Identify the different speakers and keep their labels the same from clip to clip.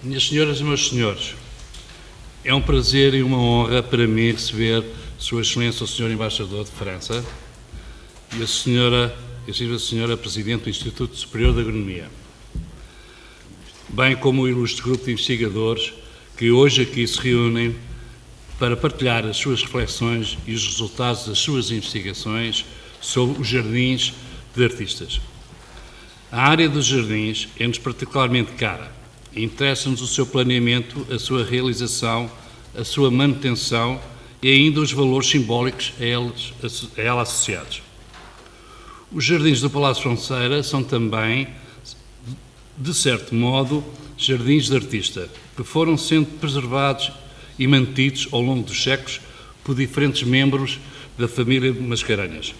Speaker 1: Minhas senhoras e meus senhores, é um prazer e uma honra para mim receber Sua Excelência o Sr. Embaixador de França e a Senhora Presidente do Instituto Superior de Agronomia, bem como o ilustre grupo de investigadores que hoje aqui se reúnem para partilhar as suas reflexões e os resultados das suas investigações sobre os jardins de artistas. A área dos jardins é-nos particularmente cara. Interessa-nos o seu planeamento, a sua realização, a sua manutenção e ainda os valores simbólicos a ela associados. Os jardins do Palácio Fronceira são também, de certo modo, jardins de artista, que foram sendo preservados e mantidos ao longo dos séculos por diferentes membros da família de Mascarenhas,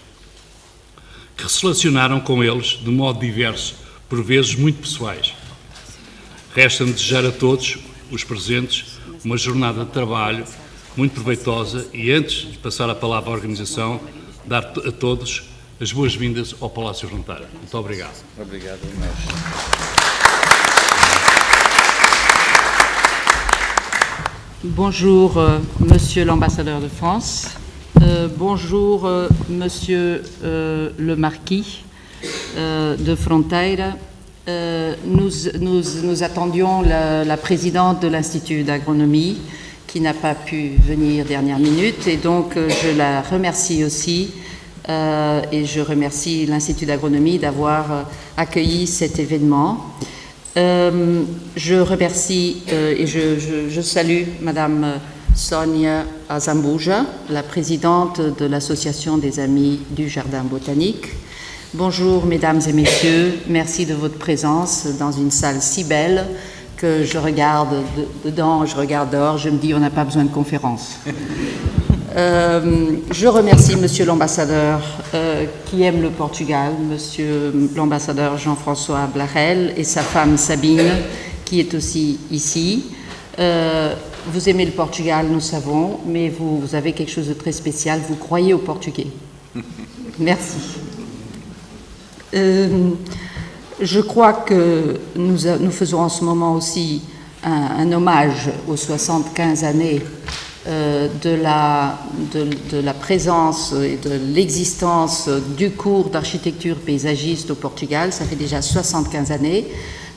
Speaker 1: que se relacionaram com eles de modo diverso, por vezes muito pessoais. Resta-me desejar a todos os presentes uma jornada de trabalho muito proveitosa e, antes de passar a palavra à organização, dar a todos as boas-vindas ao Palácio Fronteira. Muito obrigado.
Speaker 2: Obrigado, mestre.
Speaker 3: Bonjour, Monsieur l'ambassadeur de France. Bonjour, Monsieur le Marquis de Fronteira. Nous attendions la présidente de l'Institut d'agronomie qui n'a pas pu venir dernière minute et donc je la remercie aussi et je remercie l'Institut d'agronomie d'avoir accueilli cet événement. Je remercie et je salue Madame Sonia Azambuja, la présidente de l'Association des Amis du Jardin botanique. Bonjour mesdames et messieurs, merci de votre présence dans une salle si belle que je regarde dedans, je regarde dehors, je me dis on n'a pas besoin de conférence. Je remercie Monsieur l'ambassadeur qui aime le Portugal, Monsieur l'ambassadeur Jean-François Blachel et sa femme Sabine qui est aussi ici. Vous aimez le Portugal, nous savons, mais vous avez quelque chose de très spécial, vous croyez au portugais. Merci. Je crois que nous faisons en ce moment aussi un hommage aux 75 années de la présence et de l'existence du cours d'architecture paysagiste au Portugal. Ça fait déjà 75 années.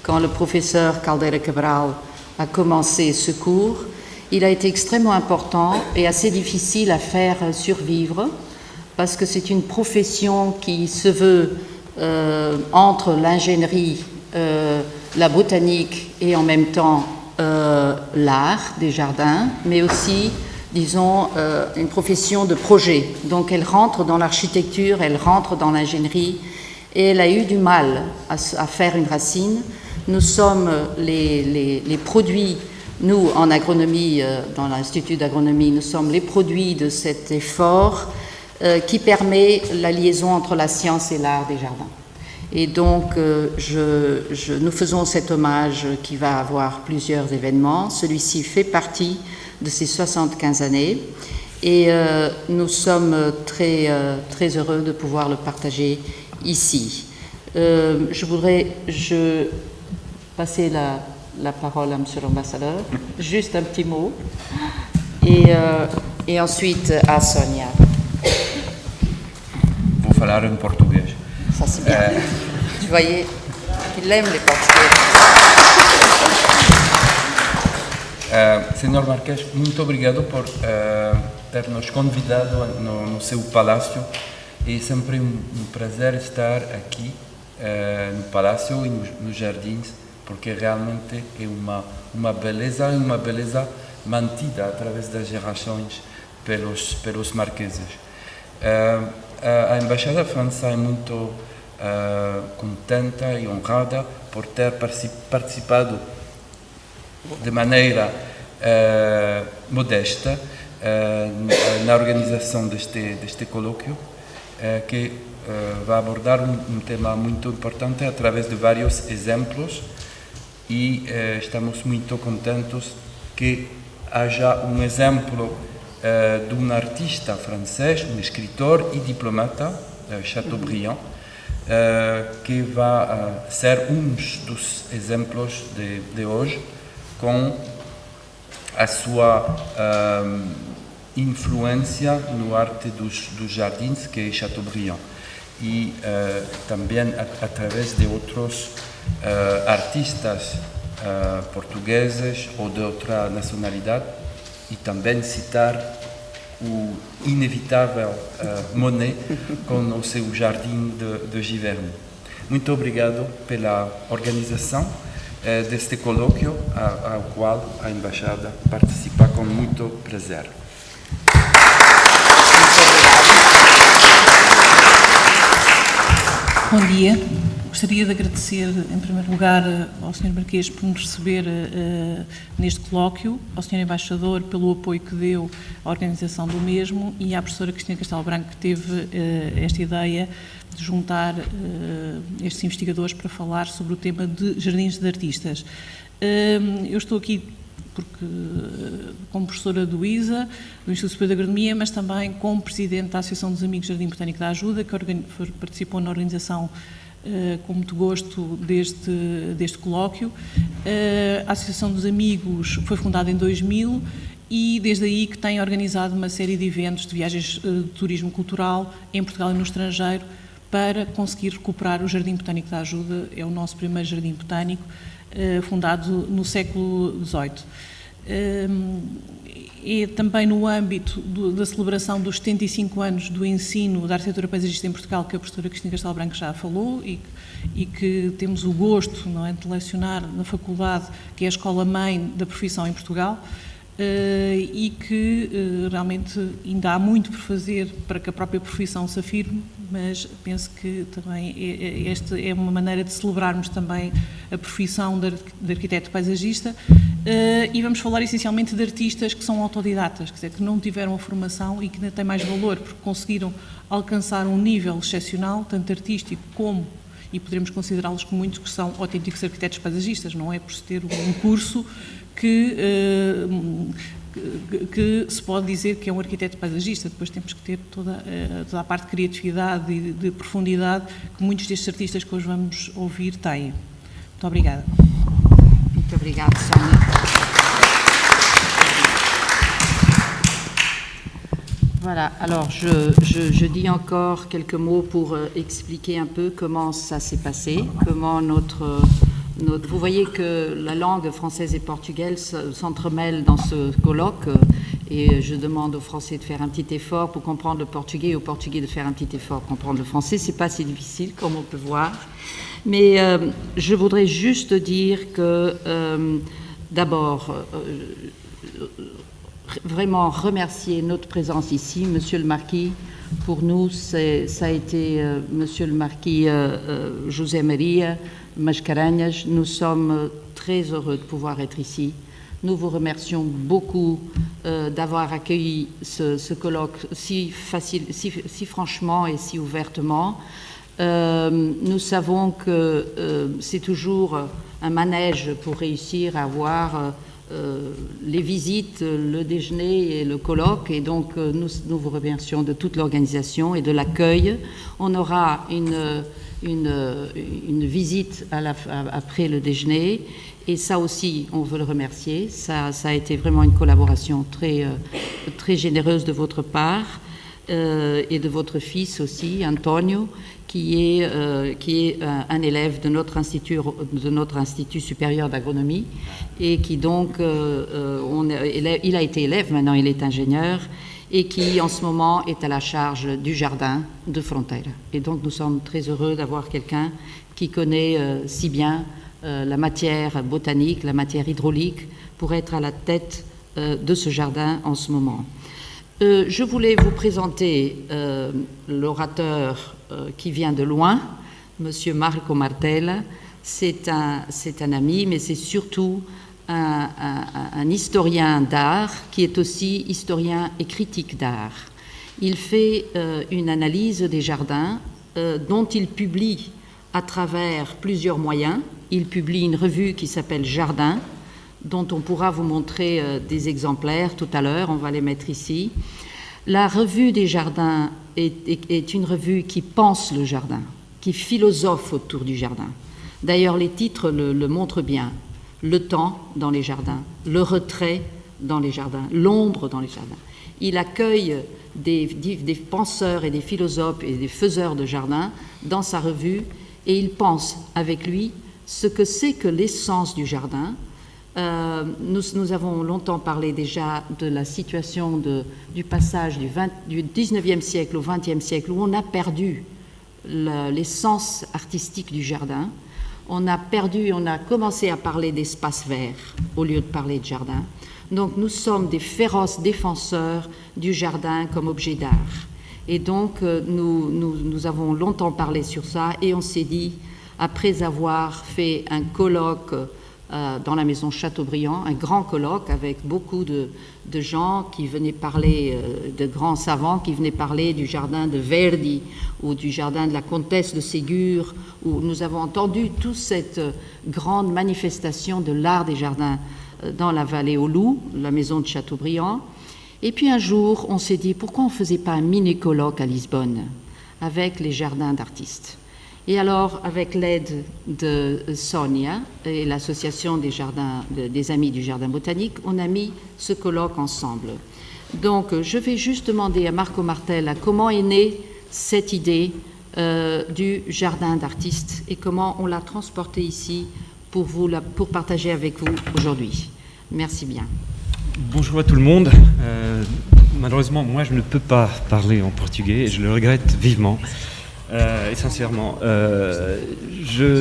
Speaker 3: Quand le professeur Caldeira Cabral a commencé ce cours, il a été extrêmement important et assez difficile à faire survivre parce que c'est une profession qui se veut entre l'ingénierie, la botanique et en même temps l'art des jardins, mais aussi, disons, une profession de projet. Donc elle rentre dans l'architecture, elle rentre dans l'ingénierie et elle a eu du mal à faire une racine. Nous sommes les produits, nous en agronomie, dans l'Institut d'agronomie, nous sommes les produits de cet effort qui permet la liaison entre la science et l'art des jardins. Et donc, nous faisons cet hommage qui va avoir plusieurs événements. Celui-ci fait partie de ces 75 années et nous sommes très heureux de pouvoir le partager ici. Je voudrais passer la parole à Monsieur l'ambassadeur, juste un petit mot, et ensuite à Sonia.
Speaker 2: Vou falar em português.
Speaker 3: Ça c'est bien. Vous voyez, il aime les Portugais.
Speaker 2: Senhor Marquês, muito obrigado por ter nos convidado no seu palácio. É sempre prazer estar aqui no palácio e nos jardins, porque realmente é uma beleza mantida através das gerações pelos marqueses. A Embaixada da França é muito contenta e honrada por ter participado de maneira modesta na organização deste colóquio, que vai abordar um tema muito importante através de vários exemplos e estamos muito contentes que haja um exemplo de um artista francês, um escritor e diplomata, Chateaubriand, que vai ser um dos exemplos de hoje, com a sua influência no arte dos jardins, que é Chateaubriand. E também através de outros artistas portugueses ou de outra nacionalidade, e também citar o inevitável Monet com o seu Jardim de Giverny. Muito obrigado pela organização deste colóquio, ao qual a Embaixada participa com muito prazer.
Speaker 4: Bom dia. Gostaria de agradecer, em primeiro lugar, ao Sr. Marquês por nos receber neste colóquio, ao Sr. Embaixador pelo apoio que deu à organização do mesmo e à professora Cristina Castelo Branco, que teve esta ideia de juntar estes investigadores para falar sobre o tema de jardins de artistas. Eu estou aqui porque, como professora do ISA, do Instituto Superior de Agronomia, mas também como presidente da Associação dos Amigos Jardim Botânico da Ajuda, que participou na organização com muito gosto deste colóquio. A Associação dos Amigos foi fundada em 2000 e desde aí que tem organizado uma série de eventos de viagens de turismo cultural em Portugal e no estrangeiro para conseguir recuperar o Jardim Botânico da Ajuda. É o nosso primeiro jardim botânico, fundado no século XVIII. E também no âmbito da celebração dos 75 anos do ensino da arquitetura paisagista em Portugal, que a professora Cristina Castelo Branco já falou e que temos o gosto, não é, de lecionar na faculdade, que é a escola-mãe da profissão em Portugal, e que realmente ainda há muito por fazer para que a própria profissão se afirme, mas penso que também esta é uma maneira de celebrarmos também a profissão de arquiteto paisagista. E vamos falar essencialmente de artistas que são autodidatas, quer dizer, que não tiveram a formação e que ainda têm mais valor, porque conseguiram alcançar um nível excepcional, tanto artístico como, e poderemos considerá-los como muitos que são autênticos arquitetos paisagistas, não é por se ter um curso que se pode dizer que é um arquiteto paisagista. Depois temos que ter toda a parte de criatividade e de profundidade que muitos destes artistas que hoje vamos ouvir têm. Muito obrigada.
Speaker 3: Muito obrigada, Sónia. Voilà, alors je dis encore quelques mots pour expliquer un peu comment ça s'est passé, comment vous voyez que la langue française et portugaise s'entremêlent dans ce colloque et je demande aux Français de faire un petit effort pour comprendre le portugais et aux Portugais de faire un petit effort pour comprendre le français. C'est pas si difficile comme on peut voir. Mais je voudrais juste dire que d'abord, vraiment remercier notre présence ici, Monsieur le Marquis. Pour nous, ça a été Monsieur le Marquis José Maria Mascarenhas. Nous sommes très heureux de pouvoir être ici. Nous vous remercions beaucoup d'avoir accueilli ce colloque si franchement et si ouvertement. Nous savons que c'est toujours un manège pour réussir à avoir les visites, le déjeuner et le colloque, et donc nous vous remercions de toute l'organisation et de l'accueil. On aura une visite après le déjeuner, et ça aussi on veut le remercier. Ça a été vraiment une collaboration très généreuse de votre part et de votre fils aussi, Antonio, qui est un élève de notre institut supérieur d'agronomie, et qui donc, il a été élève, maintenant il est ingénieur, et qui en ce moment est à la charge du jardin de Fronteira. Et donc nous sommes très heureux d'avoir quelqu'un qui connaît si bien la matière botanique, la matière hydraulique, pour être à la tête de ce jardin en ce moment. Je voulais vous présenter l'orateur qui vient de loin, Monsieur Marco Martella. C'est un ami, mais c'est surtout un historien d'art qui est aussi historien et critique d'art. Il fait une analyse des jardins dont il publie à travers plusieurs moyens. Il publie une revue qui s'appelle Jardin, dont on pourra vous montrer des exemplaires tout à l'heure, on va les mettre ici. La revue des jardins est une revue qui pense le jardin, qui philosophe autour du jardin. D'ailleurs, les titres le montrent bien. le temps dans les jardins, le retrait dans les jardins, l'ombre dans les jardins. Il accueille des penseurs et des philosophes et des faiseurs de jardins dans sa revue et il pense avec lui ce que c'est que l'essence du jardin. Nous avons longtemps parlé déjà de la situation du passage du 19e siècle au 20e siècle où on a perdu l'essence artistique du jardin. On a commencé à parler d'espace vert au lieu de parler de jardin. Donc nous sommes des féroces défenseurs du jardin comme objet d'art. Et donc nous avons longtemps parlé sur ça et on s'est dit, après avoir fait un colloque dans la maison Chateaubriand, un grand colloque avec beaucoup de gens qui venaient parler, de grands savants qui venaient parler du jardin de Verdi ou du jardin de la comtesse de Ségur, où nous avons entendu toute cette grande manifestation de l'art des jardins dans la vallée aux Loups, la maison de Chateaubriand. Et puis un jour, on s'est dit, pourquoi on ne faisait pas un mini-colloque à Lisbonne avec les jardins d'artistes ? Et alors, avec l'aide de Sonia et l'association des Amis du Jardin Botanique, on a mis ce colloque ensemble. Donc, je vais juste demander à Marco Martella comment est née cette idée du jardin d'artistes et comment on l'a transportée ici pour partager avec vous aujourd'hui. Merci bien.
Speaker 5: Bonjour à tout le monde. Malheureusement, moi, je ne peux pas parler en portugais et je le regrette vivement. Et sincèrement,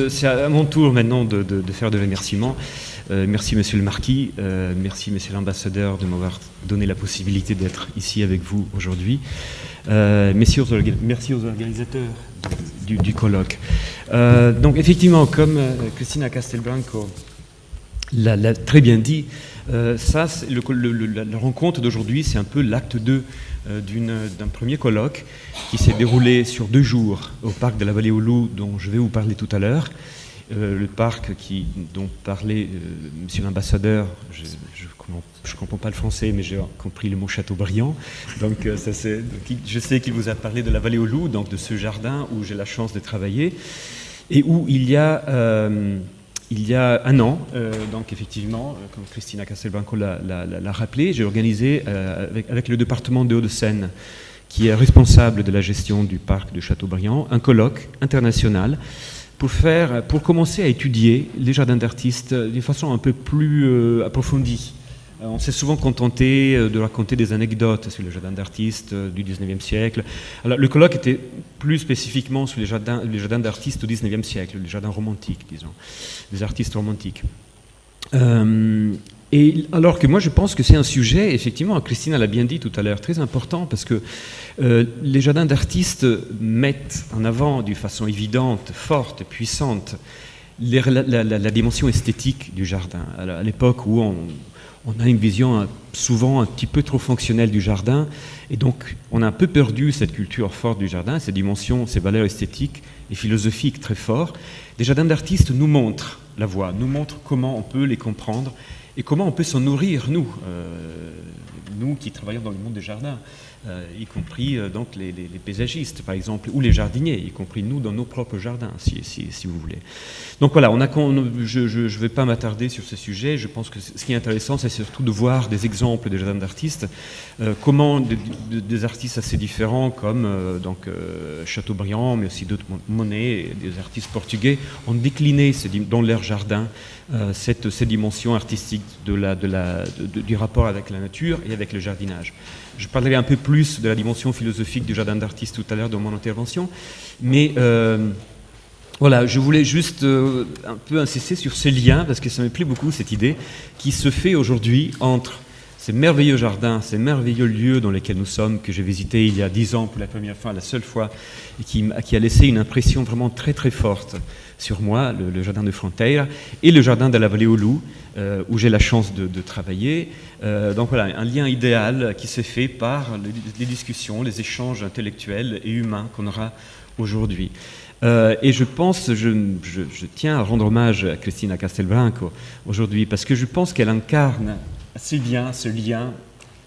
Speaker 5: c'est à mon tour maintenant de faire de remerciements. Merci Monsieur le Marquis, merci Monsieur l'Ambassadeur de m'avoir donné la possibilité d'être ici avec vous aujourd'hui. Merci aux organisateurs du colloque. Donc effectivement, comme Cristina Castelbranco l'a très bien dit, ça, la rencontre d'aujourd'hui, c'est un peu l'acte 2 d'un premier colloque qui s'est déroulé sur 2 jours au parc de la Vallée aux Loups, dont je vais vous parler tout à l'heure. Le parc dont parlait Monsieur l'Ambassadeur, je ne comprends pas le français, mais j'ai compris le mot Chateaubriand. Donc, je sais qu'il vous a parlé de la Vallée aux Loups, donc de ce jardin où j'ai la chance de travailler, et où il y a un an, donc effectivement, comme Cristina Castelbranco l'a rappelé, j'ai organisé avec le département des Hauts-de-Seine, qui est responsable de la gestion du parc de Chateaubriand, un colloque international pour commencer à étudier les jardins d'artistes d'une façon un peu plus approfondie. On s'est souvent contenté de raconter des anecdotes sur les jardins d'artistes du 19e siècle. Alors, le colloque était plus spécifiquement sur les jardins d'artistes au 19e siècle, les jardins romantiques, disons, les artistes romantiques. Et alors que moi je pense que c'est un sujet, effectivement, Christina l'a bien dit tout à l'heure, très important parce que les jardins d'artistes mettent en avant d'une façon évidente, forte, puissante, la dimension esthétique du jardin. Alors, à l'époque où on a une vision souvent un petit peu trop fonctionnelle du jardin, et donc on a un peu perdu cette culture forte du jardin, ces dimensions, ces valeurs esthétiques et philosophiques très fortes. Les jardins d'artistes nous montrent la voie, nous montrent comment on peut les comprendre et comment on peut s'en nourrir, nous qui travaillons dans le monde des jardins, y compris donc les paysagistes, par exemple, ou les jardiniers, y compris nous dans nos propres jardins, si vous voulez. Donc voilà, je ne vais pas m'attarder sur ce sujet. Je pense que ce qui est intéressant, c'est surtout de voir des exemples de jardins d'artistes, comment des artistes assez différents comme Chateaubriand, mais aussi d'autres, Monet, des artistes portugais, ont décliné dans leur jardin cette dimension artistique du rapport avec la nature et avec le jardinage. Je parlerai un peu plus de la dimension philosophique du jardin d'artistes tout à l'heure dans mon intervention, mais voilà, je voulais juste un peu insister sur ce lien, parce que ça me plaît beaucoup cette idée, qui se fait aujourd'hui entre ces merveilleux jardins, ces merveilleux lieux dans lesquels nous sommes, que j'ai visités il y a 10 ans pour la première fois, la seule fois, et qui a laissé une impression vraiment très très forte sur moi, le jardin de Fronteira, et le jardin de la Vallée aux Loups, où j'ai la chance de travailler. Donc voilà, un lien idéal qui se fait par les discussions, les échanges intellectuels et humains qu'on aura aujourd'hui. Et je pense, je tiens à rendre hommage à Cristina Castelbranco aujourd'hui, parce que je pense qu'elle incarne assez bien ce lien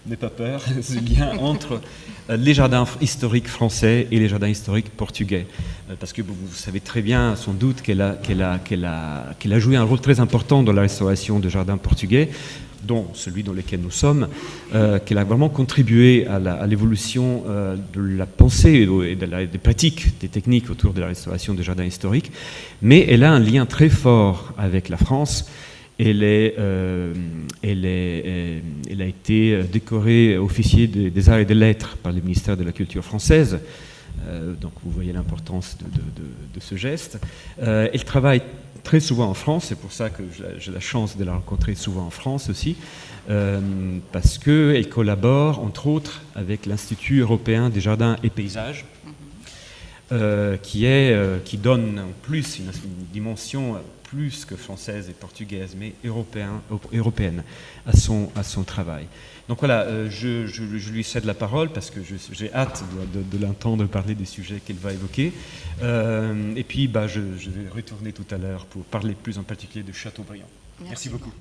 Speaker 5: n'aie pas peur, ce lien entre les jardins historiques français et les jardins historiques portugais. Parce que vous savez très bien, sans doute, qu'elle a joué un rôle très important dans la restauration de jardins portugais, dont celui dans lequel nous sommes, qu'elle a vraiment contribué à l'évolution de la pensée et des pratiques, des techniques autour de la restauration des jardins historiques. Mais elle a un lien très fort avec la France. Elle a été décorée officier des arts et des lettres par le ministère de la Culture française. Donc vous voyez l'importance de ce geste. Elle travaille très souvent en France, c'est pour ça que j'ai la chance de la rencontrer souvent en France aussi, parce qu'elle collabore entre autres avec l'Institut européen des jardins et paysages, qui donne en plus une dimension plus que française et portugaise, mais européenne à son travail. Donc voilà, je lui cède la parole parce que j'ai hâte de l'entendre parler des sujets qu'elle va évoquer. Et puis je vais retourner tout à l'heure pour parler plus en particulier de Chateaubriand. Merci beaucoup.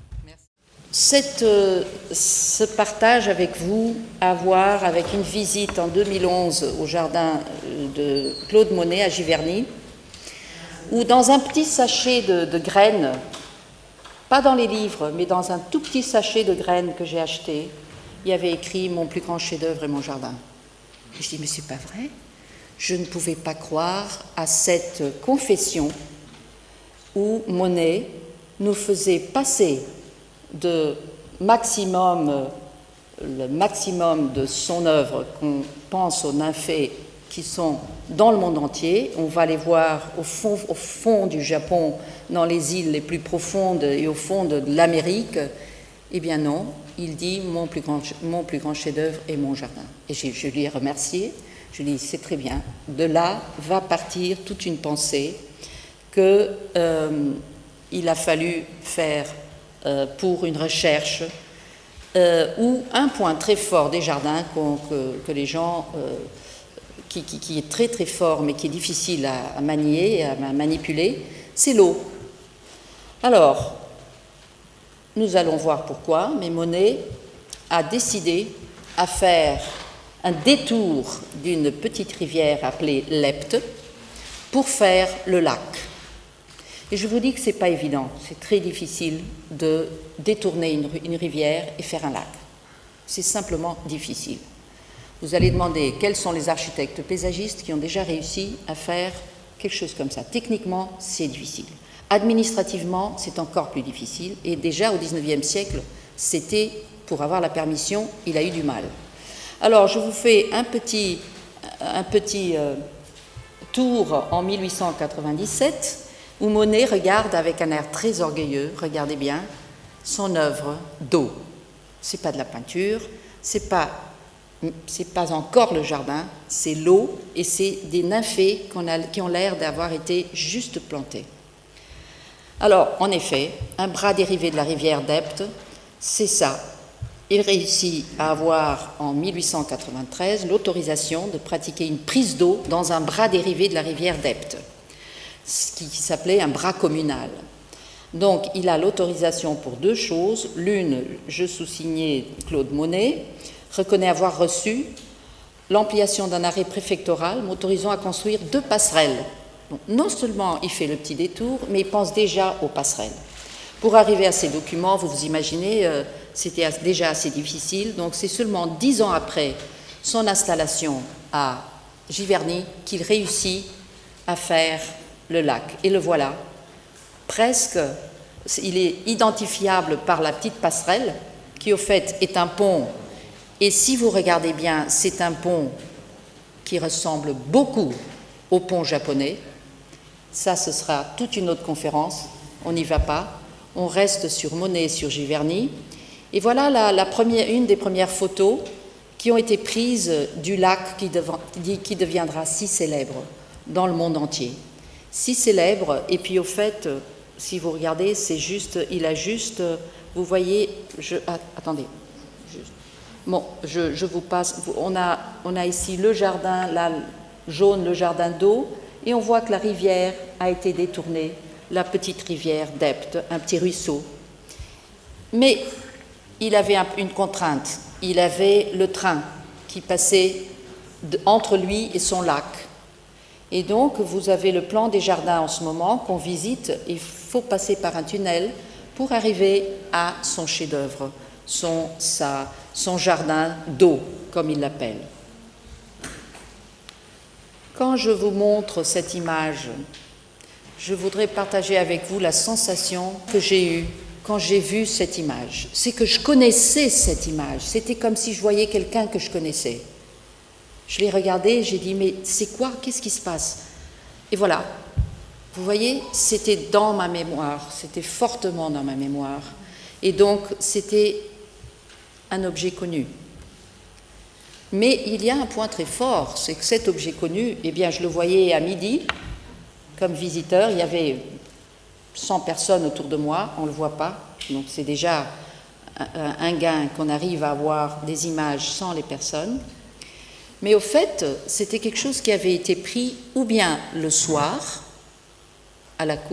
Speaker 3: Ce partage avec vous a à voir avec une visite en 2011 au jardin de Claude Monet à Giverny, où dans un petit sachet de graines, pas dans les livres, mais dans un tout petit sachet de graines que j'ai acheté, il y avait écrit « Mon plus grand chef-d'œuvre est mon jardin ». Et je dis « Mais c'est pas vrai ». Je ne pouvais pas croire à cette confession où Monet nous faisait passer le maximum de son œuvre, qu'on pense aux nymphées qui sont dans le monde entier. On va les voir au fond du Japon, dans les îles les plus profondes et au fond de l'Amérique. Eh bien non, il dit mon plus grand chef-d'œuvre est mon jardin. Et je lui ai remercié. Je lui ai dit c'est très bien. De là va partir toute une pensée que il a fallu faire pour une recherche où un point très fort des jardins que les gens qui est très très fort mais qui est difficile à manier, à manipuler, c'est l'eau. Alors, nous allons voir pourquoi, mais Monet a décidé à faire un détour d'une petite rivière appelée l'Epte pour faire le lac. Et je vous dis que ce n'est pas évident, c'est très difficile de détourner une rivière et faire un lac. C'est simplement difficile. Vous allez demander quels sont les architectes paysagistes qui ont déjà réussi à faire quelque chose comme ça. Techniquement, c'est difficile. Administrativement, c'est encore plus difficile. Et déjà au XIXe siècle, c'était, pour avoir la permission, il a eu du mal. Alors, je vous fais un petit tour en 1897, où Monet regarde avec un air très orgueilleux, regardez bien, son œuvre d'eau. C'est pas de la peinture, c'est pas encore le jardin, c'est l'eau et c'est des nymphées qui ont l'air d'avoir été juste plantées. Alors, en effet, un bras dérivé de la rivière d'Epte, c'est ça. Il réussit à avoir, en 1893, l'autorisation de pratiquer une prise d'eau dans un bras dérivé de la rivière d'Epte, ce qui s'appelait un bras communal. Donc, il a l'autorisation pour deux choses. L'une, je sous-signais Claude Monet, reconnaît avoir reçu l'ampliation d'un arrêt préfectoral m'autorisant à construire 2 passerelles. Donc, non seulement il fait le petit détour, mais il pense déjà aux passerelles. Pour arriver à ces documents, vous vous imaginez, c'était déjà assez difficile. Donc c'est seulement 10 ans après son installation à Giverny qu'il réussit à faire le lac. Et le voilà, presque, il est identifiable par la petite passerelle, qui au fait est un pont. Et si vous regardez bien, c'est un pont qui ressemble beaucoup au pont japonais. Ça, ce sera toute une autre conférence. On n'y va pas. On reste sur Monet et sur Giverny. Et voilà une des premières photos qui ont été prises du lac qui deviendra si célèbre dans le monde entier. Si célèbre, et puis au fait, si vous regardez, c'est juste, vous voyez, attendez. Bon, je vous passe. On a ici le jardin, là, jaune, le jardin d'eau, et on voit que la rivière a été détournée, la petite rivière d'Epte, un petit ruisseau. Mais il avait une contrainte, il avait le train qui passait entre lui et son lac. Et donc, vous avez le plan des jardins en ce moment qu'on visite. Il faut passer par un tunnel pour arriver à son chef-d'œuvre, son jardin d'eau, comme il l'appelle. Quand je vous montre cette image, je voudrais partager avec vous la sensation que j'ai eue quand j'ai vu cette image. C'est que je connaissais cette image. C'était comme si je voyais quelqu'un que je connaissais. Je l'ai regardé et j'ai dit, mais c'est quoi? Qu'est-ce qui se passe? Et voilà. Vous voyez, c'était dans ma mémoire. C'était fortement dans ma mémoire. Et donc, c'était un objet connu. Mais il y a un point très fort, c'est que cet objet connu, eh bien, je le voyais à midi, comme visiteur. Il y avait 100 personnes autour de moi, on ne le voit pas. Donc, c'est déjà un gain qu'on arrive à avoir des images sans les personnes. Mais au fait, c'était quelque chose qui avait été pris ou bien le soir,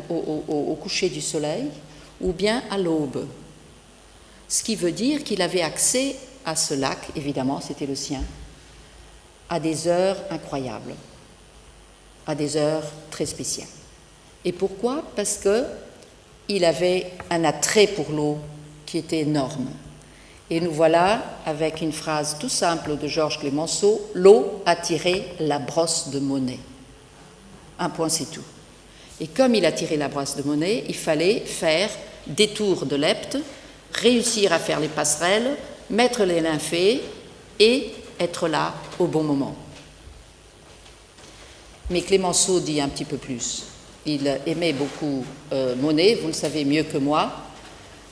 Speaker 3: au coucher du soleil, ou bien à l'aube. Ce qui veut dire qu'il avait accès à ce lac, évidemment, c'était le sien, à des heures incroyables, à des heures très spéciales. Et pourquoi? Parce qu'il avait un attrait pour l'eau qui était énorme. Et nous voilà avec une phrase tout simple de Georges Clemenceau, « L'eau a tiré la brosse de Monet ». Un point, c'est tout. Et comme il a tiré la brosse de Monet, il fallait faire des tours de lepte, réussir à faire les passerelles, mettre les nymphées et être là au bon moment. Mais Clemenceau dit un petit peu plus. Il aimait beaucoup Monet, vous le savez mieux que moi.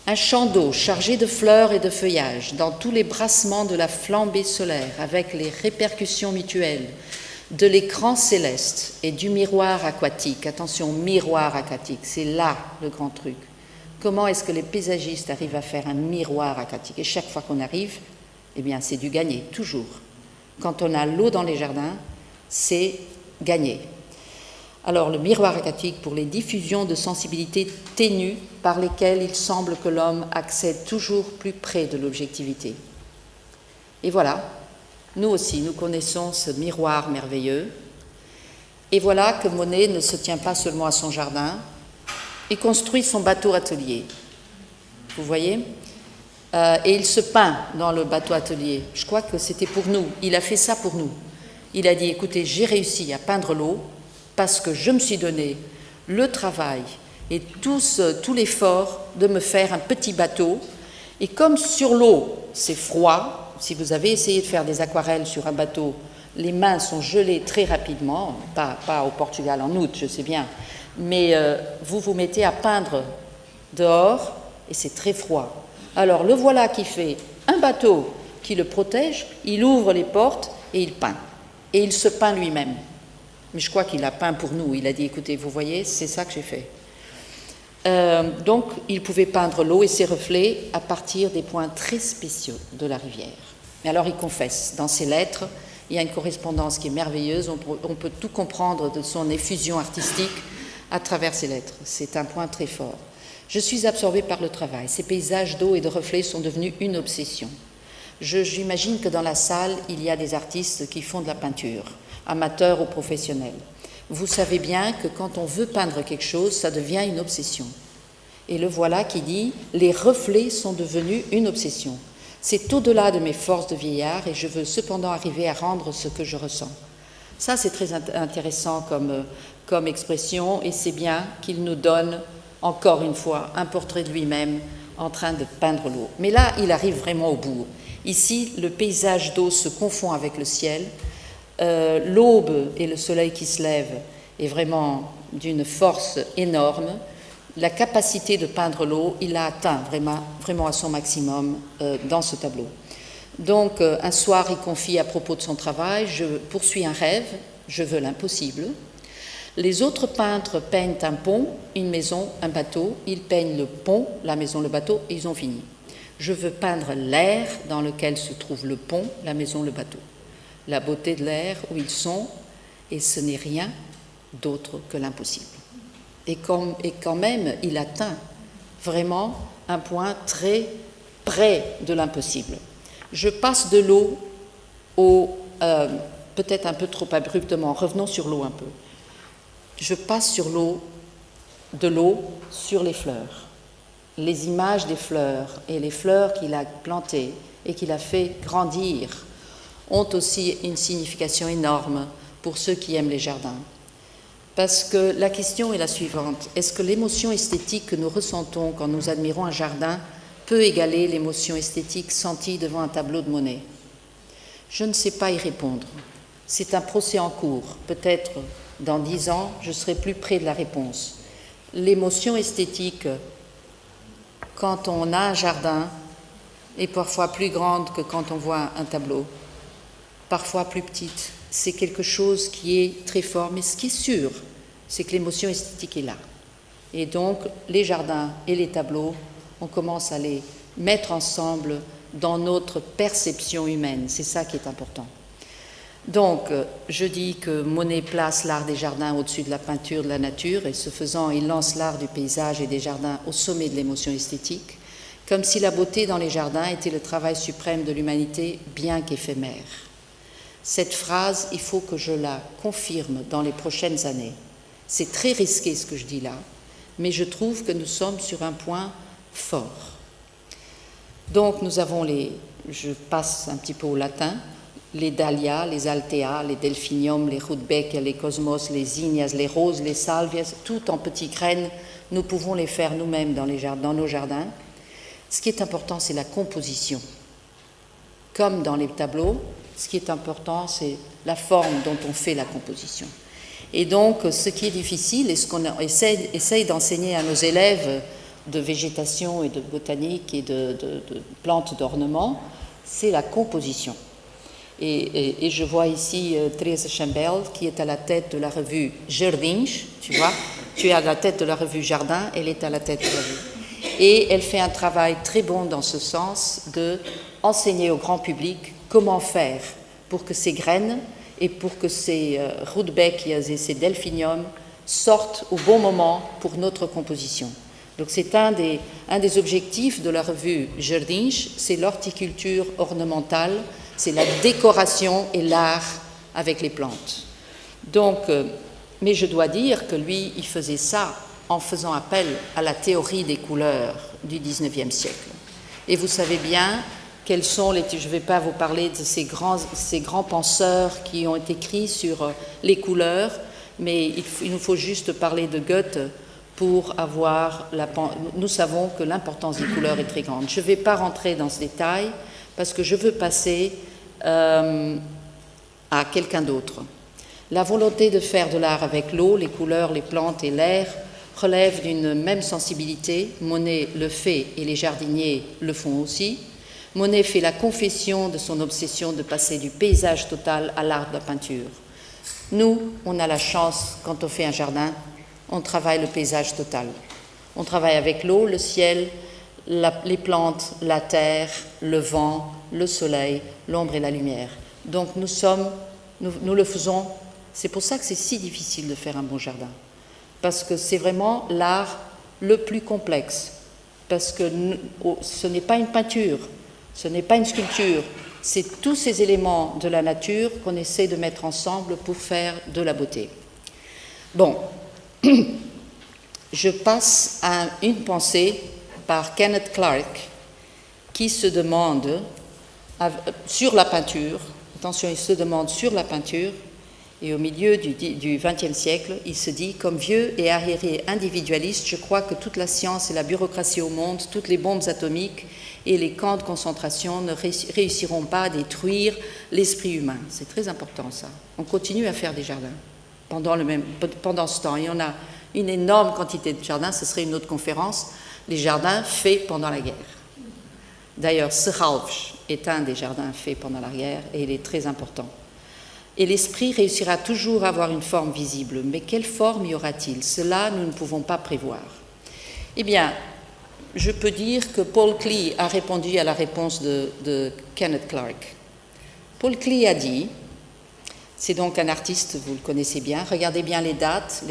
Speaker 3: Un champ d'eau chargé de fleurs et de feuillages, dans tous les brassements de la flambée solaire, avec les répercussions mutuelles de l'écran céleste et du miroir aquatique. Attention, miroir aquatique, c'est là le grand truc. Comment est-ce que les paysagistes arrivent à faire un miroir aquatique? Et chaque fois qu'on arrive, eh bien, c'est du gagné, toujours. Quand on a l'eau dans les jardins, c'est gagné. Alors, le miroir aquatique pour les diffusions de sensibilité ténues par lesquelles il semble que l'homme accède toujours plus près de l'objectivité. Et voilà, nous aussi, nous connaissons ce miroir merveilleux. Et voilà que Monet ne se tient pas seulement à son jardin, il construit son bateau-atelier. Vous voyez? Et il se peint dans le bateau-atelier. Je crois que c'était pour nous. Il a fait ça pour nous. Il a dit, écoutez, j'ai réussi à peindre l'eau parce que je me suis donné le travail et tout l'effort de me faire un petit bateau. Et comme sur l'eau, c'est froid, si vous avez essayé de faire des aquarelles sur un bateau, les mains sont gelées très rapidement, pas au Portugal en août, je sais bien, mais vous vous mettez à peindre dehors et c'est très froid. Alors le voilà qui fait un bateau qui le protège, il ouvre les portes et il peint. Et il se peint lui-même. Mais je crois qu'il a peint pour nous. Il a dit, écoutez, vous voyez, c'est ça que j'ai fait. Donc, il pouvait peindre l'eau et ses reflets à partir des points très spéciaux de la rivière. Mais alors, il confesse. Dans ses lettres, il y a une correspondance qui est merveilleuse. On peut tout comprendre de son effusion artistique à travers ses lettres. C'est un point très fort. Je suis absorbée par le travail. Ces paysages d'eau et de reflets sont devenus une obsession. J'imagine que dans la salle, il y a des artistes qui font de la peinture, amateurs ou professionnels. Vous savez bien que quand on veut peindre quelque chose, ça devient une obsession. Et le voilà qui dit « Les reflets sont devenus une obsession. C'est au-delà de mes forces de vieillard et je veux cependant arriver à rendre ce que je ressens. » Ça, c'est très intéressant comme expression et c'est bien qu'il nous donne, encore une fois, un portrait de lui-même en train de peindre l'eau. Mais là, il arrive vraiment au bout. Ici, le paysage d'eau se confond avec le ciel. L'aube et le soleil qui se lève est vraiment d'une force énorme. La capacité de peindre l'eau, il l'a atteint vraiment à son maximum dans ce tableau. Donc, un soir, il confie à propos de son travail, je poursuis un rêve, je veux l'impossible. Les autres peintres peignent un pont, une maison, un bateau. Ils peignent le pont, la maison, le bateau, et ils ont fini. Je veux peindre l'air dans lequel se trouve le pont, la maison, le bateau. La beauté de l'air où ils sont, et ce n'est rien d'autre que l'impossible. Et quand même, il atteint vraiment un point très près de l'impossible. Je passe de l'eau au... peut-être un peu trop abruptement, revenons sur l'eau un peu. Je passe de l'eau sur les fleurs. Les images des fleurs et les fleurs qu'il a plantées et qu'il a fait grandir ont aussi une signification énorme pour ceux qui aiment les jardins. Parce que la question est la suivante. Est-ce que l'émotion esthétique que nous ressentons quand nous admirons un jardin peut égaler l'émotion esthétique sentie devant un tableau de Monet? Je ne sais pas y répondre. C'est un procès en cours. Peut-être dans 10 ans, je serai plus près de la réponse. L'émotion esthétique, quand on a un jardin, est parfois plus grande que quand on voit un tableau, parfois plus petite. C'est quelque chose qui est très fort, mais ce qui est sûr, c'est que l'émotion esthétique est là. Et donc, les jardins et les tableaux, on commence à les mettre ensemble dans notre perception humaine. C'est ça qui est important. Donc, je dis que Monet place l'art des jardins au-dessus de la peinture de la nature, et ce faisant, il lance l'art du paysage et des jardins au sommet de l'émotion esthétique, comme si la beauté dans les jardins était le travail suprême de l'humanité, bien qu'éphémère. Cette phrase, il faut que je la confirme dans les prochaines années. C'est très risqué ce que je dis là, mais je trouve que nous sommes sur un point fort. Donc nous avons je passe un petit peu au latin, les dahlias, les althea, les delphiniums, les rudbeckia, les cosmos, les zinnias, les roses, les salvias, tout en petits graines, nous pouvons les faire nous-mêmes dans nos jardins. Ce qui est important, c'est la composition. Comme dans les tableaux, ce qui est important, c'est la forme dont on fait la composition. Et donc, ce qui est difficile, et ce qu'on essaye d'enseigner à nos élèves de végétation et de botanique et de plantes d'ornement, c'est la composition. Et je vois ici Teresa Chambel, qui est à la tête de la revue Jardins, tu vois, tu es à la tête de la revue Jardin, elle est à la tête de la revue. Et elle fait un travail très bon dans ce sens d'enseigner au grand public comment faire pour que ces graines et pour que ces rudbeckias et ces delphiniums sortent au bon moment pour notre composition. Donc c'est un des objectifs de la revue Jardins, c'est l'horticulture ornementale, c'est la décoration et l'art avec les plantes. Donc, mais je dois dire que lui, il faisait ça en faisant appel à la théorie des couleurs du XIXe siècle. Et vous savez bien quels sont je ne vais pas vous parler de ces grands penseurs qui ont écrit sur les couleurs, mais il nous faut juste parler de Goethe pour avoir nous savons que l'importance des couleurs est très grande. Je ne vais pas rentrer dans ce détail parce que je veux passer à quelqu'un d'autre. La volonté de faire de l'art avec l'eau, les couleurs, les plantes et l'air relève d'une même sensibilité. Monet le fait et les jardiniers le font aussi. Monet fait la confession de son obsession de passer du paysage total à l'art de la peinture. Nous, on a la chance, quand on fait un jardin, on travaille le paysage total. On travaille avec l'eau, le ciel, les plantes, la terre, le vent, le soleil, l'ombre et la lumière. Donc nous le faisons. C'est pour ça que c'est si difficile de faire un bon jardin. Parce que c'est vraiment l'art le plus complexe. Parce que ce n'est pas une peinture, ce n'est pas une sculpture, c'est tous ces éléments de la nature qu'on essaie de mettre ensemble pour faire de la beauté. Bon, je passe à une pensée par Kenneth Clark qui se demande sur la peinture, attention, il se demande sur la peinture, et au milieu du XXe siècle, il se dit, comme vieux et arriéré individualiste, je crois que toute la science et la bureaucratie au monde, toutes les bombes atomiques et les camps de concentration ne réussiront pas à détruire l'esprit humain. C'est très important ça. On continue à faire des jardins pendant ce temps. Il y en a une énorme quantité de jardins, ce serait une autre conférence, les jardins faits pendant la guerre. D'ailleurs, Serhalvs est un des jardins faits pendant la guerre et il est très important. Et l'esprit réussira toujours à avoir une forme visible. Mais quelle forme y aura-t-il? Cela, nous ne pouvons pas prévoir. Eh bien, je peux dire que Paul Klee a répondu à la réponse de Kenneth Clark. Paul Klee a dit, c'est donc un artiste, vous le connaissez bien, regardez bien les dates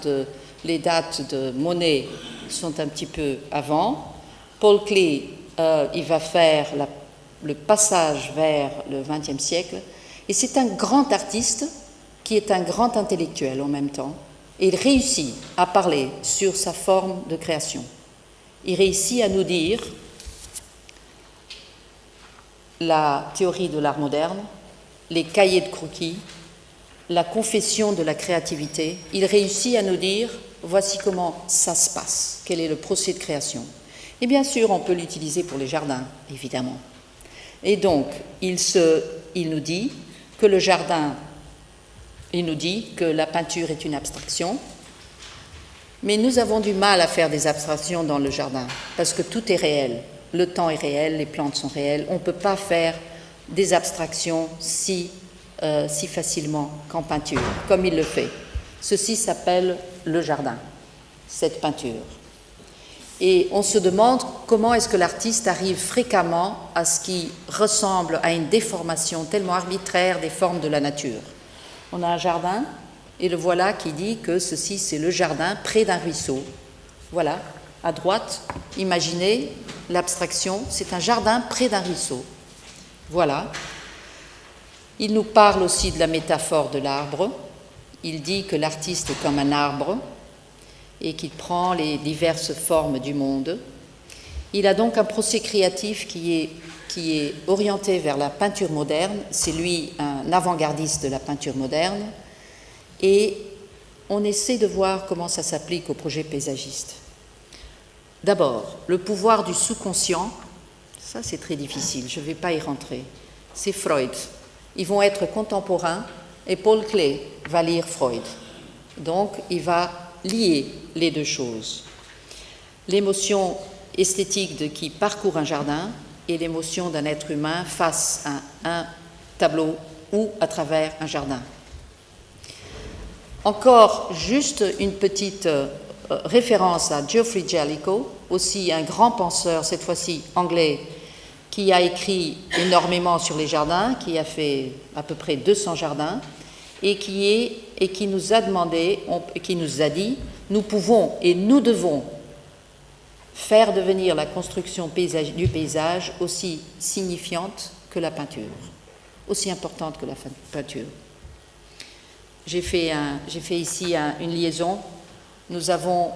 Speaker 3: de Monet sont un petit peu avant. Paul Klee, il va faire le passage vers le XXe siècle. Et c'est un grand artiste qui est un grand intellectuel en même temps. Et il réussit à parler sur sa forme de création. Il réussit à nous dire la théorie de l'art moderne, les cahiers de croquis, la confession de la créativité. Il réussit à nous dire, voici comment ça se passe, quel est le procès de création. Et bien sûr, on peut l'utiliser pour les jardins, évidemment. Et donc, il nous dit que le jardin, il nous dit que la peinture est une abstraction, mais nous avons du mal à faire des abstractions dans le jardin, parce que tout est réel. Le temps est réel, les plantes sont réelles. On ne peut pas faire des abstractions si facilement qu'en peinture, comme il le fait. Ceci s'appelle le jardin, cette peinture. Et on se demande comment est-ce que l'artiste arrive fréquemment à ce qui ressemble à une déformation tellement arbitraire des formes de la nature. On a un jardin, et le voilà qui dit que ceci, c'est le jardin près d'un ruisseau. Voilà, à droite, imaginez l'abstraction, c'est un jardin près d'un ruisseau. Voilà. Il nous parle aussi de la métaphore de l'arbre. Il dit que l'artiste est comme un arbre et qu'il prend les diverses formes du monde. Il a donc un procès créatif qui est orienté vers la peinture moderne. C'est lui un avant-gardiste de la peinture moderne. Et on essaie de voir comment ça s'applique au projet paysagiste. D'abord, le pouvoir du sous-conscient, ça c'est très difficile, je ne vais pas y rentrer. C'est Freud. Ils vont être contemporains et Paul Klee va lire Freud. Donc, il va lier les deux choses. L'émotion esthétique qui parcourt un jardin et l'émotion d'un être humain face à un tableau ou à travers un jardin. Encore juste une petite référence à Geoffrey Jellicoe, aussi un grand penseur, cette fois-ci anglais, qui a écrit énormément sur les jardins, qui a fait à peu près 200 jardins, et qui nous a demandé, qui nous a dit, nous pouvons et nous devons faire devenir la construction du paysage aussi signifiante que la peinture, aussi importante que la peinture. J'ai fait ici une liaison. Nous avons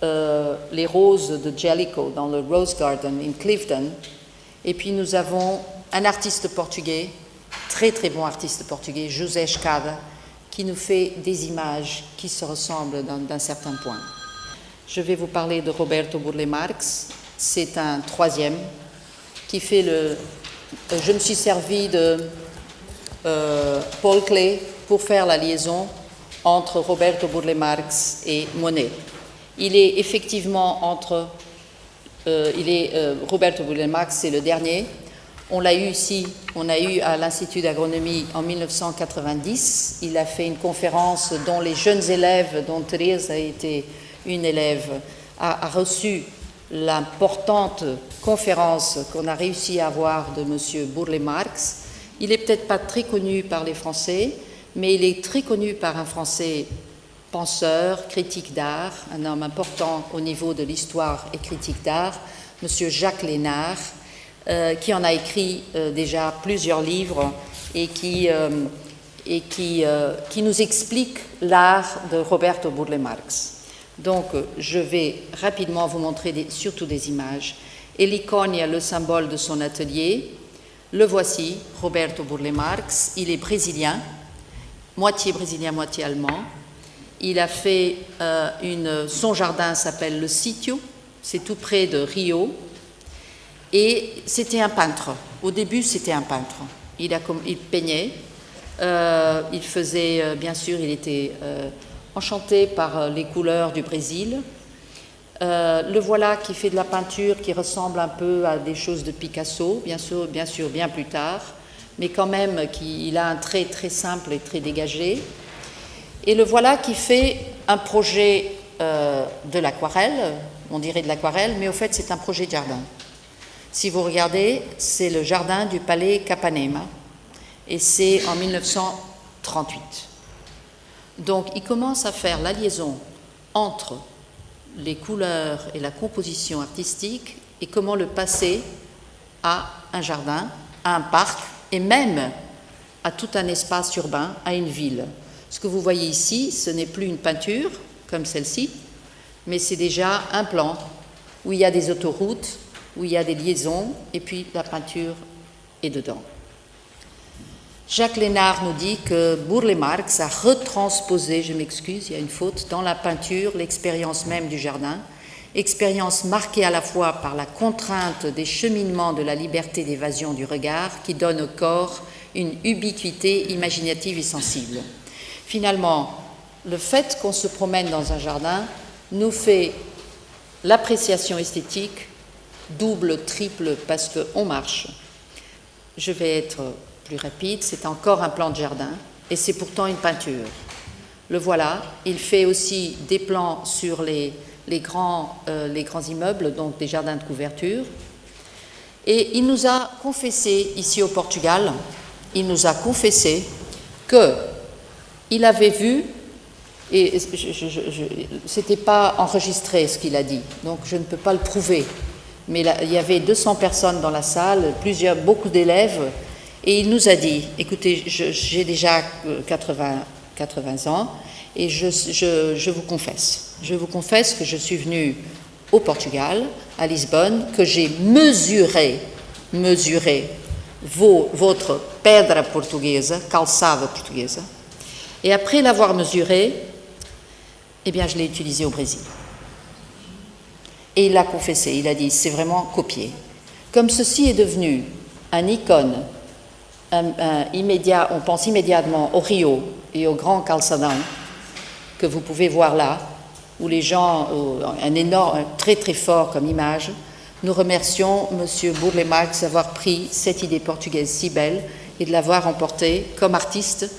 Speaker 3: les roses de Jellicoe dans le Rose Garden in Clifton, et puis nous avons un artiste portugais, très très bon artiste portugais, José Escada, qui nous fait des images qui se ressemblent d'un certain point. Je vais vous parler de Roberto Burle Marx, c'est un troisième qui fait je me suis servi de Paul Klee pour faire la liaison entre Roberto Burle Marx et Monet. Il est effectivement Roberto Burle Marx, c'est le dernier. On l'a eu ici, on a eu à l'Institut d'agronomie en 1990. Il a fait une conférence dont les jeunes élèves, dont Thérèse a été une élève, a reçu l'importante conférence qu'on a réussi à avoir de M. Burle Marx. Il n'est peut-être pas très connu par les Français, mais il est très connu par un Français penseur, critique d'art, un homme important au niveau de l'histoire et critique d'art, M. Jacques Lénard, qui en a écrit déjà plusieurs livres et qui nous explique l'art de Roberto Burle Marx. Donc, je vais rapidement vous montrer surtout des images. Eliconia, le symbole de son atelier. Le voici, Roberto Burle Marx. Il est brésilien, moitié allemand. Il a fait son jardin s'appelle le Sitio, c'est tout près de Rio. Et c'était un peintre. Au début, c'était un peintre. Il peignait. Il faisait, bien sûr, il était enchanté par les couleurs du Brésil. Le voilà qui fait de la peinture qui ressemble un peu à des choses de Picasso, bien sûr, bien plus tard, mais quand même, il a un trait très simple et très dégagé. Et le voilà qui fait un projet de l'aquarelle, on dirait de l'aquarelle, mais au fait, c'est un projet de jardin. Si vous regardez, c'est le jardin du palais Capanema, et c'est en 1938. Donc, il commence à faire la liaison entre les couleurs et la composition artistique et comment le passer à un jardin à un parc et même à tout un espace urbain, à une ville. Ce que vous voyez ici, ce n'est plus une peinture comme celle-ci, mais c'est déjà un plan où il y a des autoroutes, où il y a des liaisons, et puis la peinture est dedans. Jacques Lénard nous dit que Burle Marx a retransposé, je m'excuse, il y a une faute, dans la peinture l'expérience même du jardin, expérience marquée à la fois par la contrainte des cheminements de la liberté d'évasion du regard qui donne au corps une ubiquité imaginative et sensible. Finalement, le fait qu'on se promène dans un jardin nous fait l'appréciation esthétique double, triple, parce qu'on marche. Je vais être plus rapide, c'est encore un plan de jardin, et c'est pourtant une peinture. Le voilà, il fait aussi des plans sur les grands immeubles, donc des jardins de couverture, et il nous a confessé, ici au Portugal, il nous a confessé qu'il avait vu, et c'était pas enregistré ce qu'il a dit, donc je ne peux pas le prouver, mais là, il y avait 200 personnes dans la salle, beaucoup d'élèves, et il nous a dit, écoutez, j'ai déjà 80 ans, et je vous confesse que je suis venu au Portugal, à Lisbonne, que j'ai mesuré votre pedra portuguesa, calçada portuguesa, et après l'avoir mesuré, eh bien, je l'ai utilisé au Brésil. Et il l'a confessé, il a dit, c'est vraiment copié. Comme ceci est devenu un icône immédiat, on pense immédiatement au Rio et au Grand Calçadão, que vous pouvez voir là, où les gens, très très fort comme image. Nous remercions M. Burle Marx d'avoir pris cette idée portugaise si belle et de l'avoir emportée comme artiste,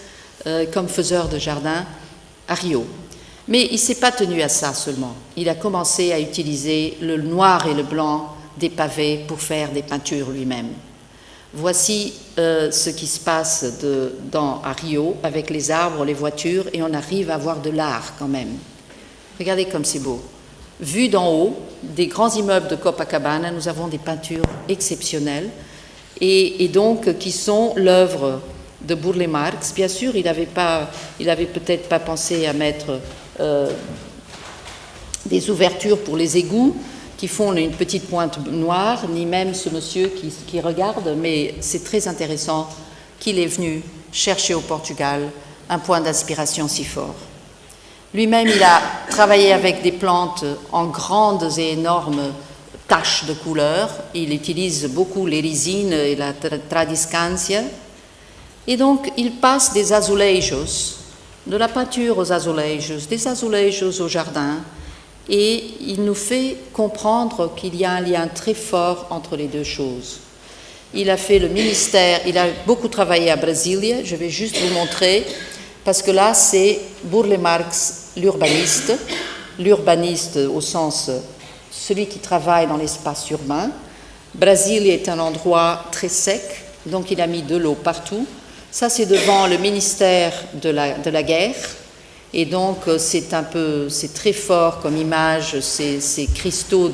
Speaker 3: comme faiseur de jardin à Rio. Mais il ne s'est pas tenu à ça seulement. Il a commencé à utiliser le noir et le blanc des pavés pour faire des peintures lui-même. Voici ce qui se passe à Rio avec les arbres, les voitures, et on arrive à voir de l'art quand même. Regardez comme c'est beau. Vu d'en haut, des grands immeubles de Copacabana, nous avons des peintures exceptionnelles et donc qui sont l'œuvre de Burle Marx. Bien sûr, il avait peut-être pas pensé à mettre des ouvertures pour les égouts qui font une petite pointe noire, ni même ce monsieur qui regarde, mais c'est très intéressant qu'il est venu chercher au Portugal un point d'inspiration si fort. Lui-même, il a travaillé avec des plantes en grandes et énormes taches de couleurs. Il utilise beaucoup les résines et la tradescância. Et donc, il passe des azulejos, de la peinture aux azulejos, des azulejos au jardin, et il nous fait comprendre qu'il y a un lien très fort entre les deux choses. Il a fait le ministère, il a beaucoup travaillé à Brasilia, je vais juste vous montrer, parce que là, c'est Burle Marx, l'urbaniste au sens celui qui travaille dans l'espace urbain. Brasilia est un endroit très sec, donc il a mis de l'eau partout. Ça, c'est devant le ministère de la guerre. Et donc, c'est très fort comme image, ces cristaux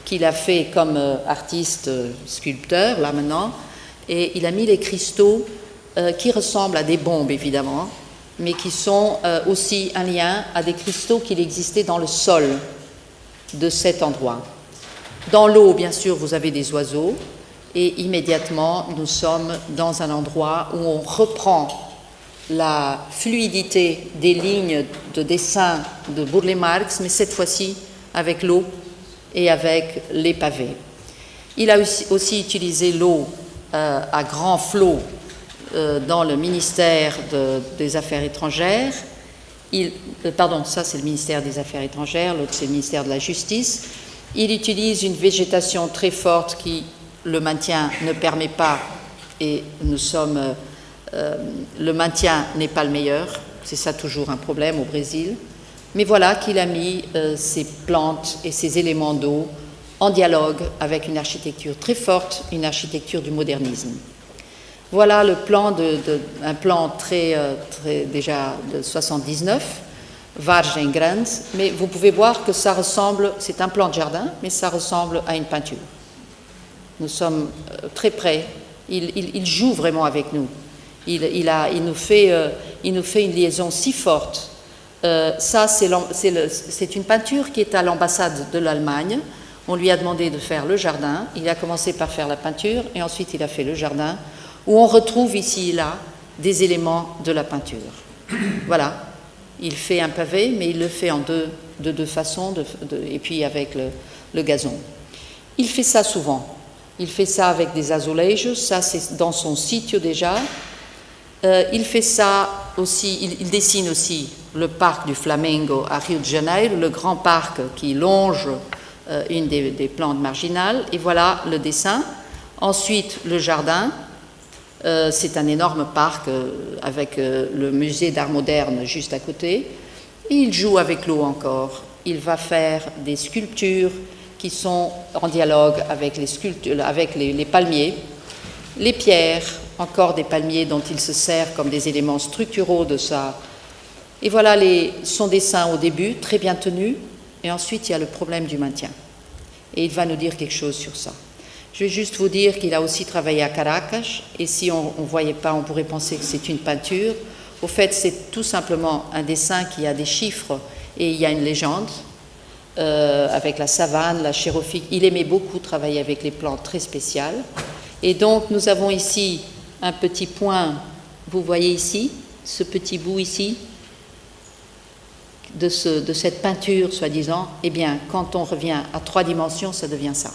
Speaker 3: qu'il a fait comme artiste sculpteur, là maintenant. Et il a mis les cristaux qui ressemblent à des bombes, évidemment, mais qui sont aussi un lien à des cristaux qu'il existait dans le sol de cet endroit. Dans l'eau, bien sûr, vous avez des oiseaux. Et immédiatement, nous sommes dans un endroit où on reprend la fluidité des lignes de dessin de Burle Marx, mais cette fois-ci avec l'eau et avec les pavés. Il a aussi utilisé l'eau à grand flot dans le ministère des Affaires étrangères. Ça c'est le ministère des Affaires étrangères, l'autre c'est le ministère de la Justice. Il utilise une végétation très forte qui le maintien ne permet pas, et le maintien n'est pas le meilleur, c'est ça toujours un problème au Brésil, mais voilà qu'il a mis ces plantes et ces éléments d'eau en dialogue avec une architecture très forte, une architecture du modernisme. Voilà le plan un plan très déjà de 79, Vargem Grande, mais vous pouvez voir que ça ressemble, c'est un plan de jardin, mais ça ressemble à une peinture. Nous sommes très près, Il joue vraiment avec nous. Il nous fait une liaison si forte. Ça, c'est une peinture qui est à l'ambassade de l'Allemagne. On lui a demandé de faire le jardin. Il a commencé par faire la peinture et ensuite il a fait le jardin, où on retrouve ici et là des éléments de la peinture. Voilà. Il fait un pavé, mais il le fait de deux façons, et puis avec le gazon. Il fait ça souvent. Il fait ça avec des azulejos, ça c'est dans son sitio déjà. Il fait ça aussi, il dessine aussi le parc du Flamengo à Rio de Janeiro, le grand parc qui longe une des plantes marginales. Et voilà le dessin. Ensuite, le jardin. C'est un énorme parc avec le musée d'art moderne juste à côté. Et il joue avec l'eau encore. Il va faire des sculptures qui sont en dialogue avec les palmiers, les pierres, encore des palmiers dont il se sert comme des éléments structuraux de ça. Et voilà son dessin au début, très bien tenu, et ensuite il y a le problème du maintien. Et il va nous dire quelque chose sur ça. Je vais juste vous dire qu'il a aussi travaillé à Caracas, et si on ne voyait pas, on pourrait penser que c'est une peinture. Au fait, c'est tout simplement un dessin qui a des chiffres, et il y a une légende, avec la savane, la chérophyte. Il aimait beaucoup travailler avec les plantes très spéciales. Et donc, nous avons ici un petit point, vous voyez ici, ce petit bout ici, de cette peinture, soi-disant. Eh bien, quand on revient à 3 dimensions, ça devient ça.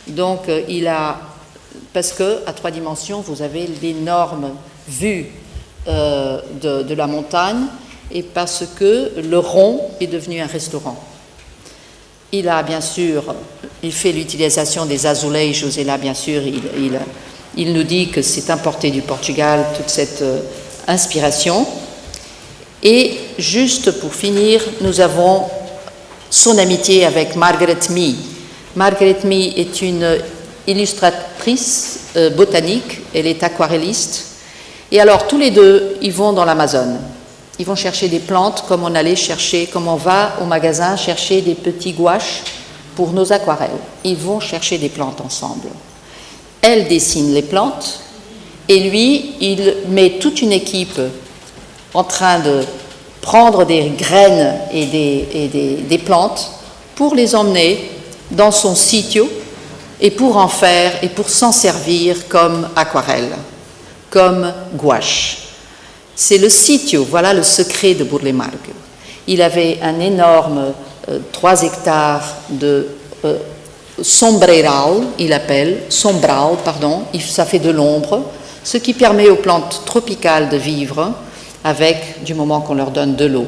Speaker 3: Donc, parce qu'à 3 dimensions, vous avez l'énorme vue de la montagne, et parce que le rond est devenu un restaurant. Il a bien sûr, il fait l'utilisation des azulejos, et là, bien sûr, il nous dit que c'est importé du Portugal, toute cette inspiration. Et juste pour finir, nous avons son amitié avec Margaret Mee. Margaret Mee est une illustratrice botanique, elle est aquarelliste. Et alors, tous les deux, ils vont dans l'Amazone. Ils vont chercher des plantes comme on va au magasin chercher des petits gouaches pour nos aquarelles. Ils vont chercher des plantes ensemble. Elle dessine les plantes et lui, il met toute une équipe en train de prendre des graines et des plantes pour les emmener dans son sitio et pour en faire et pour s'en servir comme aquarelle, comme gouache. C'est le sitio, voilà le secret de Burle-Margue. Il avait un énorme 3 hectares de sombral, ça fait de l'ombre, ce qui permet aux plantes tropicales de vivre avec, du moment qu'on leur donne de l'eau.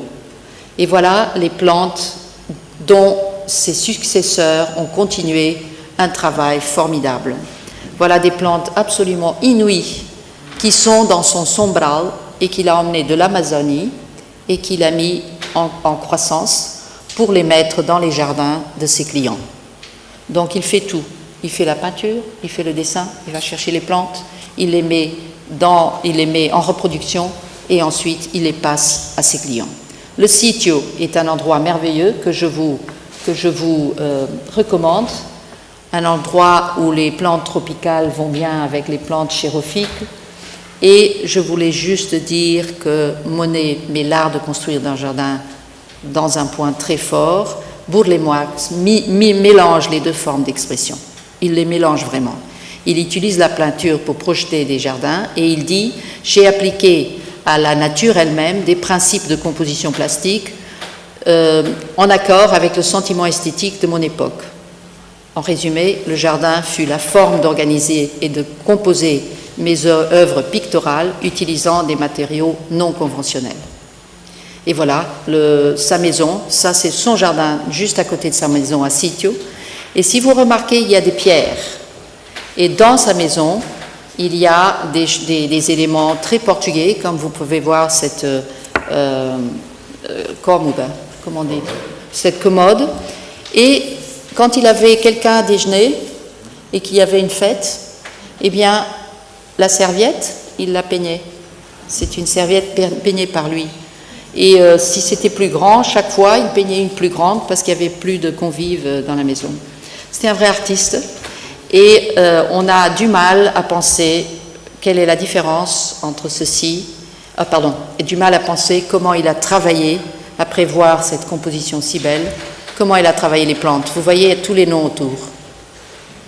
Speaker 3: Et voilà les plantes dont ses successeurs ont continué un travail formidable. Voilà des plantes absolument inouïes qui sont dans son sombral et qu'il a emmené de l'Amazonie et qu'il a mis en croissance pour les mettre dans les jardins de ses clients. Donc il fait tout. Il fait la peinture, il fait le dessin, il va chercher les plantes, il les met en reproduction et ensuite il les passe à ses clients. Le sitio est un endroit merveilleux que je vous recommande, un endroit où les plantes tropicales vont bien avec les plantes chérophyques. Et je voulais juste dire que Monet met l'art de construire d'un jardin dans un point très fort. Burle-Margue mélange les deux formes d'expression. Il les mélange vraiment. Il utilise la peinture pour projeter des jardins et il dit « J'ai appliqué à la nature elle-même des principes de composition plastique en accord avec le sentiment esthétique de mon époque. » En résumé, le jardin fut la forme d'organiser et de composer mes œuvres picturales utilisant des matériaux non conventionnels. Et voilà, sa maison, ça c'est son jardin juste à côté de sa maison à Sitio. Et si vous remarquez, il y a des pierres. Et dans sa maison, il y a des éléments très portugais, comme vous pouvez voir cette cette commode. Et quand il avait quelqu'un à déjeuner et qu'il y avait une fête, eh bien, la serviette, il la peignait. C'est une serviette peignée par lui. Et si c'était plus grand, chaque fois, il peignait une plus grande parce qu'il y avait plus de convives dans la maison. C'était un vrai artiste. Et on a du mal à penser quelle est la différence entre ceci, et du mal à penser comment il a travaillé à prévoir cette composition si belle, comment il a travaillé les plantes. Vous voyez tous les noms autour.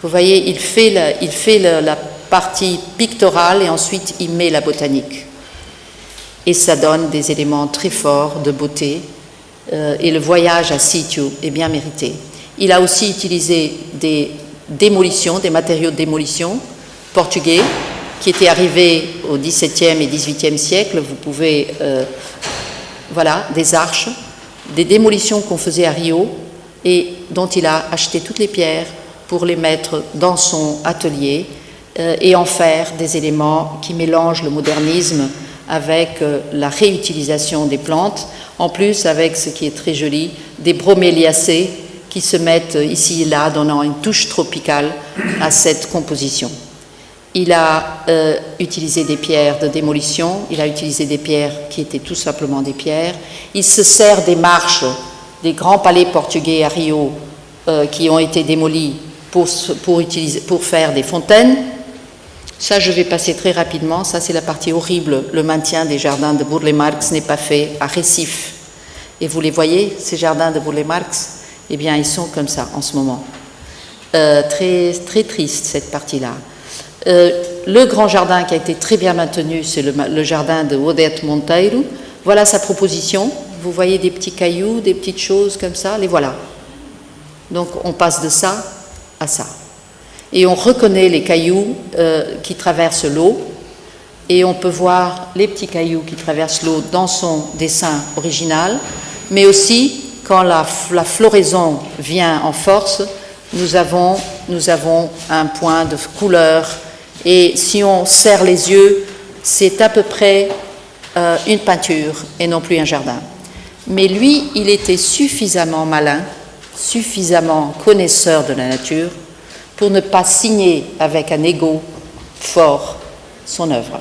Speaker 3: Vous voyez, il fait la partie pictorale et ensuite il met la botanique. Et ça donne des éléments très forts de beauté. Et le voyage à Sitio est bien mérité. Il a aussi utilisé des démolitions, des matériaux de démolition portugais qui étaient arrivés au XVIIe et XVIIIe siècle. Vous pouvez, voilà, des arches, des démolitions qu'on faisait à Rio et dont il a acheté toutes les pierres pour les mettre dans son atelier et en faire des éléments qui mélangent le modernisme avec la réutilisation des plantes, en plus avec ce qui est très joli, des broméliacées qui se mettent ici et là, donnant une touche tropicale à cette composition. Il a utilisé des pierres de démolition, il a utilisé des pierres qui étaient tout simplement des pierres. Il se sert des marches des grands palais portugais à Rio qui ont été démolis pour faire des fontaines. Ça, je vais passer très rapidement. Ça, c'est la partie horrible. Le maintien des jardins de Burle Marx n'est pas fait à Recife. Et vous les voyez, ces jardins de Burle Marx? Eh bien, ils sont comme ça en ce moment. Très, très triste, cette partie-là. Le grand jardin qui a été très bien maintenu, c'est le jardin de Odete Monteiro. Voilà sa proposition. Vous voyez des petits cailloux, des petites choses comme ça, les voilà. Donc, on passe de ça à ça. Et on reconnaît les cailloux qui traversent l'eau, et on peut voir les petits cailloux qui traversent l'eau dans son dessin original, mais aussi quand la floraison vient en force, nous avons un point de couleur, et si on serre les yeux, c'est à peu près une peinture et non plus un jardin. Mais lui, il était suffisamment malin, suffisamment connaisseur de la nature pour ne pas signer avec un ego fort son œuvre.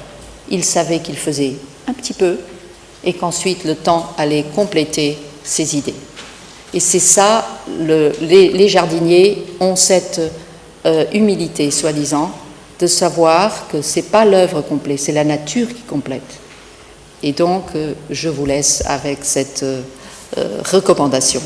Speaker 3: Il savait qu'il faisait un petit peu et qu'ensuite le temps allait compléter ses idées. Et c'est ça, les jardiniers ont cette humilité, soi-disant, de savoir que ce n'est pas l'œuvre complète, c'est la nature qui complète. Et donc, je vous laisse avec cette recommandation.